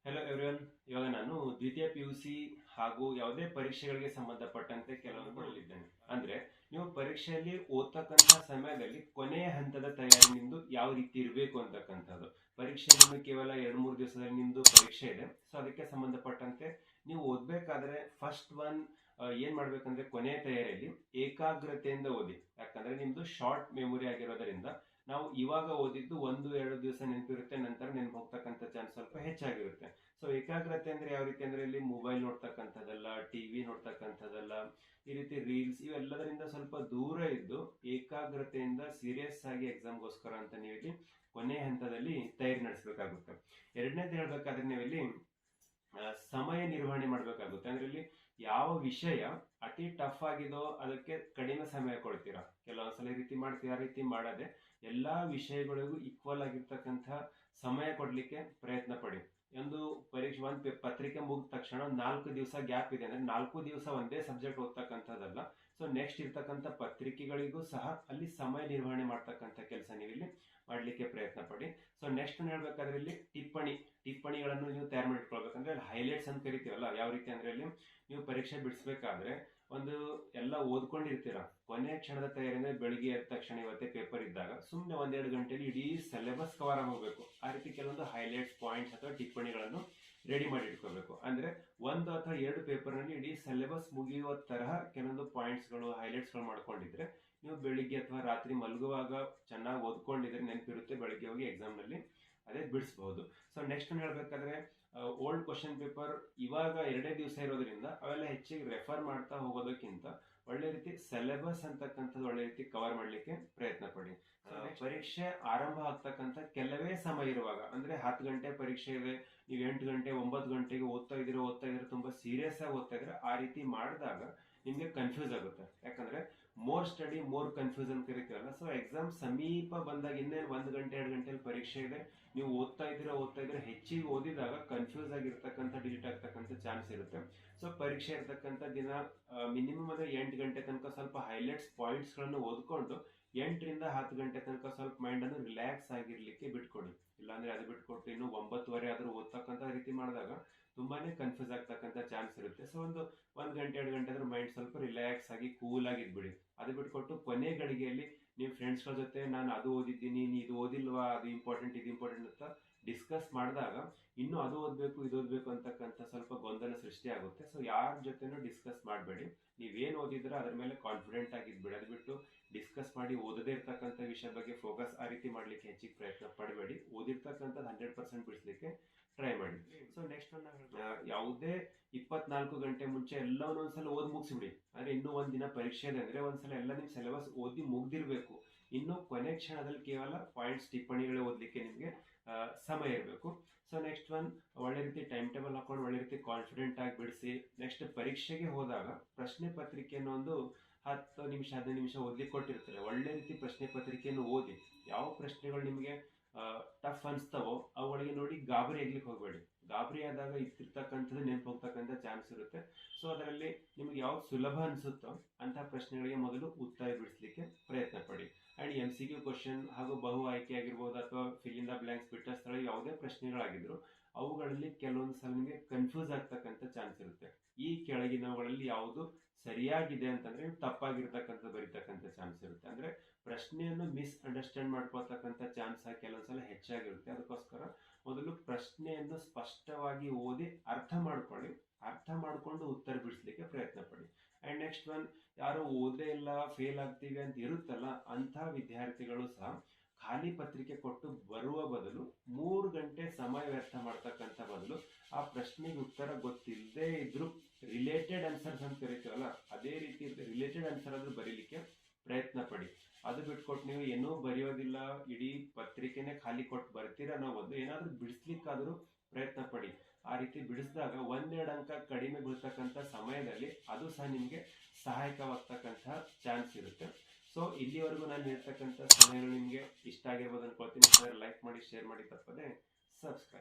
Hello everyone. ಇವಾಗ ನಾನು ದ್ವಿತೀಯ PUC ಹಾಗೂ ಯಾವುದೇ ಪರೀಕ್ಷೆಗಳಿಗೆ ಸಂಬಂಧಪಟ್ಟಂತೆ ಕೆಲವನ್ನು ಕೊಡಲಿದ್ದೇನೆ. ಅಂದ್ರೆ ನೀವು ಪರೀಕ್ಷೆಯಲ್ಲಿ ಓದ್ತಕ್ಕಂಥ ಸಮಯದಲ್ಲಿ ಕೊನೆಯ ಹಂತದ ತಯಾರಿ ನಿಮ್ದು ಯಾವ ರೀತಿ ಇರಬೇಕು ಅಂತಕ್ಕಂಥದ್ದು. ಪರೀಕ್ಷೆ ನಿಮ್ದು ಕೇವಲ 2-3 ದಿವಸದಲ್ಲಿ ನಿಮ್ದು ಪರೀಕ್ಷೆ ಇದೆ. ಸೊ ಅದಕ್ಕೆ ಸಂಬಂಧಪಟ್ಟಂತೆ ನೀವು ಓದ್ಬೇಕಾದ್ರೆ ಫಸ್ಟ್ ಒನ್ ಏನ್ ಮಾಡ್ಬೇಕಂದ್ರೆ ಕೊನೆಯ ತಯಾರಿಯಲ್ಲಿ ಏಕಾಗ್ರತೆಯಿಂದ ಓದಿ. ಯಾಕಂದ್ರೆ ನಿಮ್ದು ಶಾರ್ಟ್ ಮೆಮೊರಿ ಆಗಿರೋದ್ರಿಂದ ನಾವು ಇವಾಗ ಓದಿದ್ದು 1-2 ದಿವಸ ನೆನಪಿರುತ್ತೆ, ನಂತರ ನೆನಪು ಹೋಗ್ತಕ್ಕಂಥ ಚಾನ್ಸ್ ಸ್ವಲ್ಪ ಹೆಚ್ಚಾಗಿರುತ್ತೆ. ಸೊ ಏಕಾಗ್ರತೆ ಅಂದ್ರೆ ಯಾವ ರೀತಿ ಅಂದ್ರೆ ಇಲ್ಲಿ ಮೊಬೈಲ್ ನೋಡ್ತಕ್ಕಂಥದ್ದಲ್ಲ, ಟಿವಿ ನೋಡ್ತಕ್ಕಂಥದ್ದಲ್ಲ, ಈ ರೀತಿ ರೀಲ್ಸ್ ಇವೆಲ್ಲದರಿಂದ ಸ್ವಲ್ಪ ದೂರ ಇದ್ದು ಏಕಾಗ್ರತೆಯಿಂದ ಸೀರಿಯಸ್ ಆಗಿ ಎಕ್ಸಾಮ್ಗೋಸ್ಕರ ಅಂತ ನೀವಿಲ್ಲಿ ಕೊನೆಯ ಹಂತದಲ್ಲಿ ತಯಾರಿ ನಡೆಸಬೇಕಾಗುತ್ತೆ. ಎರಡನೇದು ಹೇಳ್ಬೇಕಾದ್ರೆ ನೀವಿಲ್ಲಿ ಸಮಯ ನಿರ್ವಹಣೆ ಮಾಡಬೇಕಾಗುತ್ತೆ. ಅಂದ್ರೆ ಇಲ್ಲಿ ಯಾವ ವಿಷಯ ಅತಿ ಟಫ್ ಆಗಿದೋ ಅದಕ್ಕೆ ಕಡಿಮೆ ಸಮಯ ಕೊಡ್ತೀರಾ. ಕೆಲವೊಂದ್ಸಲ ಈ ರೀತಿ ಮಾಡ್ತೀರಾ, ಆ ರೀತಿ ಮಾಡದೆ ಎಲ್ಲಾ ವಿಷಯಗಳಿಗೂ ಈಕ್ವಲ್ ಆಗಿರ್ತಕ್ಕಂಥ ಸಮಯ ಕೊಡ್ಲಿಕ್ಕೆ ಪ್ರಯತ್ನ ಪಡಿ. ಒಂದು ಪರೀಕ್ಷೆ ಪತ್ರಿಕೆ ಮುಗಿದ ತಕ್ಷಣ 4 ದಿವಸ ಗ್ಯಾಪ್ ಇದೆ ಅಂದ್ರೆ 4 ದಿವಸ ಒಂದೇ ಸಬ್ಜೆಕ್ಟ್ ಓದ್ತಕ್ಕಂಥದ್ದಲ್ಲ. ಸೊ ನೆಕ್ಸ್ಟ್ ಇರ್ತಕ್ಕಂಥ ಪತ್ರಿಕೆಗಳಿಗೂ ಸಹ ಅಲ್ಲಿ ಸಮಯ ನಿರ್ವಹಣೆ ಮಾಡ್ತಕ್ಕಂಥ ಕೆಲಸ ನೀವು ಇಲ್ಲಿ ಮಾಡ್ಲಿಕ್ಕೆ ಪ್ರಯತ್ನ ಪಡಿ. ಸೊ ನೆಕ್ಸ್ಟ್ ಹೇಳ್ಬೇಕಾದ್ರೆ ಇಲ್ಲಿ ಟಿಪ್ಪಣಿಗಳನ್ನು ನೀವು ತಯಾರು ಮಾಡಿಟ್ಕೊಳ್ಬೇಕಂದ್ರೆ ಹೈಲೈಟ್ಸ್ ಅಂತ ಕರಿತೀವಲ್ಲ, ಯಾವ ರೀತಿ ಅಂದ್ರೆ ಇಲ್ಲಿ ನೀವು ಪರೀಕ್ಷೆ ಬಿಡಿಸ್ಬೇಕಾದ್ರೆ ಒಂದು ಎಲ್ಲ ಓದ್ಕೊಂಡಿರ್ತೀರಾ, ಕೊನೆಯ ಕ್ಷಣದ ತಯಾರಿ ಅಂದ್ರೆ ಬೆಳಿಗ್ಗೆ ಎದ್ದ ತಕ್ಷಣ ಇವತ್ತೇ ಪೇಪರ್ ಇದ್ದಾಗ ಸುಮ್ಮನೆ 1-2 ಗಂಟೆಯಲ್ಲಿ ಇಡೀ ಸಿಲೆಬಸ್ ಕವರ್ ಆಗೋಗ್ಬೇಕು. ಆ ರೀತಿ ಕೆಲವೊಂದು ಹೈಲೈಟ್ಸ್ ಪಾಯಿಂಟ್ಸ್ ಅಥವಾ ಟಿಪ್ಪಣಿಗಳನ್ನು ರೆಡಿ ಮಾಡಿ ಇಟ್ಕೋಬೇಕು. ಅಂದ್ರೆ 1 ಅಥವಾ 2 ಪೇಪರ್ ನಲ್ಲಿ ಇಡೀ ಸಿಲೆಬಸ್ ಮುಗಿಯುವ ತರಹ ಕೆಲವೊಂದು ಪಾಯಿಂಟ್ಸ್ಗಳು ಹೈಲೈಟ್ಸ್ಗಳು ಮಾಡ್ಕೊಂಡಿದ್ರೆ ನೀವು ಬೆಳಿಗ್ಗೆ ಅಥವಾ ರಾತ್ರಿ ಮಲಗುವಾಗ ಚೆನ್ನಾಗಿ ಓದ್ಕೊಂಡಿದ್ರೆ ನೆನಪಿರುತ್ತೆ, ಬೆಳಿಗ್ಗೆ ಹೋಗಿ ಎಕ್ಸಾಮ್ ನಲ್ಲಿ ಅದೇ ಬಿಡಿಸಬಹುದು. ಸೊ ನೆಕ್ಸ್ಟ್ ಹೇಳ್ಬೇಕಾದ್ರೆ ಓಲ್ಡ್ ಕ್ವಶನ್ ಪೇಪರ್ ಇವಾಗ 2 ದಿವಸ ಇರೋದ್ರಿಂದ ಅವೆಲ್ಲ ಹೆಚ್ಚಿಗೆ ರೆಫರ್ ಮಾಡ್ತಾ ಹೋಗೋದಕ್ಕಿಂತ ಒಳ್ಳೆ ರೀತಿ ಸಿಲೆಬಸ್ ಅಂತಕ್ಕಂಥದ್ದು ಒಳ್ಳೆ ರೀತಿ ಕವರ್ ಮಾಡ್ಲಿಕ್ಕೆ ಪ್ರಯತ್ನ ಪಡಿ. ಪರೀಕ್ಷೆ ಆರಂಭ ಆಗ್ತಕ್ಕಂಥ ಕೆಲವೇ ಸಮಯ ಇರುವಾಗ ಅಂದ್ರೆ 10 ಗಂಟೆ ಪರೀಕ್ಷೆ ಇದೆ, ನೀವು 8 ಗಂಟೆ 9 ಗಂಟೆಗೆ ಓದ್ತಾ ಇದ್ರೆ ತುಂಬಾ ಸೀರಿಯಸ್ ಆಗಿ ಓದ್ತಾ ಇದ್ರೆ ಆ ರೀತಿ ಮಾಡಿದಾಗ ನಿಮ್ಗೆ ಕನ್ಫ್ಯೂಸ್ ಆಗುತ್ತೆ. ಯಾಕಂದ್ರೆ ಮೋರ್ ಸ್ಟಡಿ ಮೋರ್ ಕನ್ಫ್ಯೂಸ್ ಅಂತ ಕರಿತೀವಲ್ಲ. ಸೊ ಎಕ್ಸಾಮ್ ಸಮೀಪ ಬಂದಾಗ ಇನ್ನೇನು 1 ಗಂಟೆ 2 ಗಂಟೆಯಲ್ಲಿ ಪರೀಕ್ಷೆ ಇದೆ, ನೀವು ಓದ್ತಾ ಇದ್ರೆ ಹೆಚ್ಚಿಗೆ ಓದಿದಾಗ ಕನ್ಫ್ಯೂಸ್ ಆಗಿರ್ತಕ್ಕಂಥ ಡಿಲೀಟ್ ಆಗ್ತಕ್ಕಂಥ ಚಾನ್ಸ್ ಇರುತ್ತೆ. ಸೊ ಪರೀಕ್ಷೆ ಇರ್ತಕ್ಕಂಥ ದಿನ ಮಿನಿಮಮ್ ಅಂದ್ರೆ 8 ಗಂಟೆ ತನಕ ಸ್ವಲ್ಪ ಹೈಲೈಟ್ಸ್ ಪಾಯಿಂಟ್ಸ್ ಗಳನ್ನು ಓದ್ಕೊಂಡು 8ರಿಂದ 10 ಗಂಟೆ ತನಕ ಸ್ವಲ್ಪ ಮೈಂಡ್ ಅನ್ನು ರಿಲ್ಯಾಕ್ಸ್ ಆಗಿರ್ಲಿಕ್ಕೆ ಬಿಟ್ಕೊಡಿ. ಇಲ್ಲಾಂದ್ರೆ ಅದು ಬಿಟ್ಕೊಟ್ಟು ಇನ್ನು 9:30 ಆದ್ರೂ ಓದ್ತಕ್ಕಂಥ ರೀತಿ ಮಾಡಿದಾಗ ತುಂಬಾನೇ ಕನ್ಫ್ಯೂಸ್ ಆಗ್ತಕ್ಕಂಥ ಚಾನ್ಸ್ ಇರುತ್ತೆ. ಸೊ ಒಂದು 1 ಗಂಟೆ 2 ಗಂಟೆ ಆದ್ರೂ ಮೈಂಡ್ ಸ್ವಲ್ಪ ರಿಲ್ಯಾಕ್ಸ್ ಆಗಿ ಕೂಲ್ ಆಗಿ ಇದ್ಬಿಡಿ. ಅದು ಬಿಟ್ಕೊಟ್ಟು ಕೊನೆ ಗಳಿಗೆಯಲ್ಲಿ ನೀವು ಫ್ರೆಂಡ್ಸ್ಗಳ ಜೊತೆ ನಾನು ಅದು ಓದಿದ್ದೀನಿ, ನೀ ಇದು ಓದಿಲ್ವಾ, ಅದು ಇಂಪಾರ್ಟೆಂಟ್ ಇದು ಇಂಪಾರ್ಟೆಂಟ್ ಅಂತ ಡಿಸ್ಕಸ್ ಮಾಡಿದಾಗ ಇನ್ನು ಅದು ಓದ್ಬೇಕು ಇದು ಓದ್ಬೇಕು ಅಂತಕ್ಕಂಥ ಸ್ವಲ್ಪ ಗೊಂದಲ ಸೃಷ್ಟಿ ಆಗುತ್ತೆ. ಸೊ ಯಾರ ಜೊತೆನೂ ಡಿಸ್ಕಸ್ ಮಾಡಬೇಡಿ. ನೀವೇನ್ ಓದಿದ್ರೆ ಅದ್ರ ಮೇಲೆ ಕಾನ್ಫಿಡೆಂಟ್ ಆಗಿದ್ಬಿಡಿ. ಅದು ಬಿಟ್ಟು ಡಿಸ್ಕಸ್ ಮಾಡಿ ಓದದೇ ಇರ್ತಕ್ಕಂಥ ವಿಷಯ ಬಗ್ಗೆ ಫೋಕಸ್ ಆ ರೀತಿ ಮಾಡ್ಲಿಕ್ಕೆ ಹೆಚ್ಚಿಗೆ ಪ್ರಯತ್ನ ಪಡಬೇಡಿ. ಓದಿರ್ತಕ್ಕಂಥದ್ದು 100% ಬಿಡಿಸ್ಲಿಕ್ಕೆ ಟ್ರೈ ಮಾಡಿ. ಸೊ ನೆಕ್ಸ್ಟ್ ಯಾವುದೇ 24 ಗಂಟೆ ಮುಂಚೆ ಎಲ್ಲವನ್ನೂ ಒಂದ್ಸಲ ಓದಿ ಮುಗಿಸ್ಬಿಡಿ. ಅಂದ್ರೆ ಇನ್ನೂ ಒಂದಿನ ಪರೀಕ್ಷೆ ಇದೆ ಅಂದ್ರೆ ಒಂದ್ಸಲ ಎಲ್ಲ ನಿಮ್ ಸಿಲೆಬಸ್ ಓದಿ ಮುಗ್ದಿರ್ಬೇಕು. ಇನ್ನು ಕೊನೆ ಕ್ಷಣದಲ್ಲಿ ಕೇವಲ ಪಾಯಿಂಟ್ಸ್ ಟಿಪ್ಪಣಿಗಳೇ ಓದ್ಲಿಕ್ಕೆ ನಿಮ್ಗೆ ಸಮಯ ಇರಬೇಕು. ಸೊ ನೆಕ್ಸ್ಟ್ ಒನ್ ಒಳ್ಳೆ ರೀತಿ ಟೈಮ್ ಟೇಬಲ್ ಹಾಕೊಂಡು ಒಳ್ಳೆ ರೀತಿ ಕಾನ್ಫಿಡೆಂಟ್ ಆಗಿ ಬಿಡಿಸಿ. ನೆಕ್ಸ್ಟ್ ಪರೀಕ್ಷೆಗೆ ಹೋದಾಗ ಪ್ರಶ್ನೆ ಪತ್ರಿಕೆಯನ್ನು ಒಂದು 10 ನಿಮಿಷ 15 ನಿಮಿಷ ಓದ್ಲಿಕ್ಕೆ ಕೊಟ್ಟಿರ್ತಾರೆ. ಒಳ್ಳೆ ರೀತಿ ಪ್ರಶ್ನೆ ಪತ್ರಿಕೆಯನ್ನು ಓದಿ ಯಾವ ಪ್ರಶ್ನೆಗಳು ನಿಮಗೆ ಟಫ್ ಅನ್ಸ್ತವೋ ಅವುಗಳಿಗೆ ನೋಡಿ ಗಾಬರಿ ಆಗ್ಲಿಕ್ಕೆ ಹೋಗಬೇಡಿ. ಗಾಬರಿ ಆದಾಗ ಇತ್ತಿರ್ತಕ್ಕಂಥದ್ದು ನೆನಪು ಹೋಗ್ತಕ್ಕಂಥ ಚಾನ್ಸ್ ಇರುತ್ತೆ. ಸೊ ಅದರಲ್ಲಿ ನಿಮ್ಗೆ ಯಾವ್ದು ಸುಲಭ ಅನ್ಸುತ್ತೋ ಅಂತಹ ಪ್ರಶ್ನೆಗಳಿಗೆ ಮೊದಲು ಉತ್ತರ ಬಿಡಿಸ್ಲಿಕ್ಕೆ ಪ್ರಯತ್ನ ಪಡಿ. ಅಂಡ್ MCQ ಕ್ವಶನ್ ಹಾಗೂ ಬಹು ಆಯ್ಕೆ ಆಗಿರ್ಬೋದು ಅಥವಾ ಫಿಲ್ ಇನ್ ದ ಬ್ಲಾಂಕ್ಸ್ ಬಿಟ್ಟ ಸ್ಥಳ ಯಾವುದೇ ಪ್ರಶ್ನೆಗಳಾಗಿದ್ರು ಅವುಗಳಲ್ಲಿ ಕೆಲವೊಂದು ಸಲ ನಿಮಗೆ ಕನ್ಫ್ಯೂಸ್ ಆಗ್ತಕ್ಕಂಥ ಚಾನ್ಸ್ ಇರುತ್ತೆ. ಈ ಕೆಳಗಿನವುಗಳಲ್ಲಿ ಯಾವುದು ಸರಿಯಾಗಿದೆ ಅಂತಂದ್ರೆ ತಪ್ಪಾಗಿರ್ತಕ್ಕಂಥ ಬರೀತಕ್ಕಂಥ ಚಾನ್ಸ್ ಇರುತ್ತೆ. ಅಂದ್ರೆ ಪ್ರಶ್ನೆಯನ್ನು ಮಿಸ್ಅಂಡರ್ಸ್ಟ್ಯಾಂಡ್ ಮಾಡ್ಕೊಳ್ತಕ್ಕಂಥ ಚಾನ್ಸ್ ಕೆಲವೊಂದ್ಸಲ ಹೆಚ್ಚಾಗಿರುತ್ತೆ. ಅದಕ್ಕೋಸ್ಕರ ಮೊದಲು ಪ್ರಶ್ನೆಯನ್ನು ಸ್ಪಷ್ಟವಾಗಿ ಓದಿ ಅರ್ಥ ಮಾಡ್ಕೊಳ್ಳಿ. ಅರ್ಥ ಮಾಡ್ಕೊಂಡು ಉತ್ತರ ಬಿಡಿಸ್ಲಿಕ್ಕೆ ಪ್ರಯತ್ನ ಪಡಿ. ಅಂಡ್ ನೆಕ್ಸ್ಟ್ ಒನ್ ಯಾರು ಓದೇ ಇಲ್ಲ ಫೇಲ್ ಆಗ್ತೀವಿ ಅಂತ ಇರುತ್ತಲ್ಲ ಅಂತ ವಿದ್ಯಾರ್ಥಿಗಳು ಸಹ ಖಾಲಿ ಪತ್ರಿಕೆ ಕೊಟ್ಟು ಬರುವ ಬದಲು 3 ಗಂಟೆ ಸಮಯ ವ್ಯರ್ಥ ಮಾಡ್ತಕ್ಕಂಥ ಬದಲು ಆ ಪ್ರಶ್ನೆಗೆ ಉತ್ತರ ಗೊತ್ತಿಲ್ಲದೆ ಇದ್ರು ರಿಲೇಟೆಡ್ ಆನ್ಸರ್ಸ್ ಅಂತ ಕರಿತೀವಲ್ಲ ಅದೇ ರೀತಿ ರಿಲೇಟೆಡ್ ಆನ್ಸರ್ ಆದ್ರೂ ಬರೀಲಿಕ್ಕೆ ಪ್ರಯತ್ನ ಪಡಿ. ಅದು ಬಿಟ್ಕೊಟ್ಟು ನೀವು ಏನೂ ಬರೆಯೋದಿಲ್ಲ ಇಡೀ ಪತ್ರಿಕೆನೆ ಖಾಲಿ ಕೊಟ್ಟು ಬರ್ತೀರಾ ಅನ್ನೋ ಬದಲು ಏನಾದ್ರೂ ಬಿಡಿಸ್ಲಿಕ್ಕಾದ್ರೂ ಪ್ರಯತ್ನ ಪಡಿ. ಆ ರೀತಿ ಬಿಡಿಸಿದಾಗ 1-2 ಅಂಕ ಕಡಿಮೆ ಬೀಳ್ತಕ್ಕಂಥ ಸಮಯದಲ್ಲಿ ಅದು ಸಹ ನಿಮ್ಗೆ ಸಹಾಯಕವಾಗ್ತಕ್ಕಂಥ ಚಾನ್ಸ್ ಇರುತ್ತೆ. ಸೊ ಇಲ್ಲಿವರೆಗೂ ನಾನು ಹೇಳ್ತಕ್ಕಂಥ ಸಮಯಗಳು ನಿಮ್ಗೆ ಇಷ್ಟ ಆಗಿರ್ಬೋದು ಅನ್ಕೊಳ್ತೀನಿ. ಲೈಕ್ ಮಾಡಿ, ಶೇರ್ ಮಾಡಿ, ತಪ್ಪದೆ ಸಬ್ಸ್ಕ್ರೈಬ್.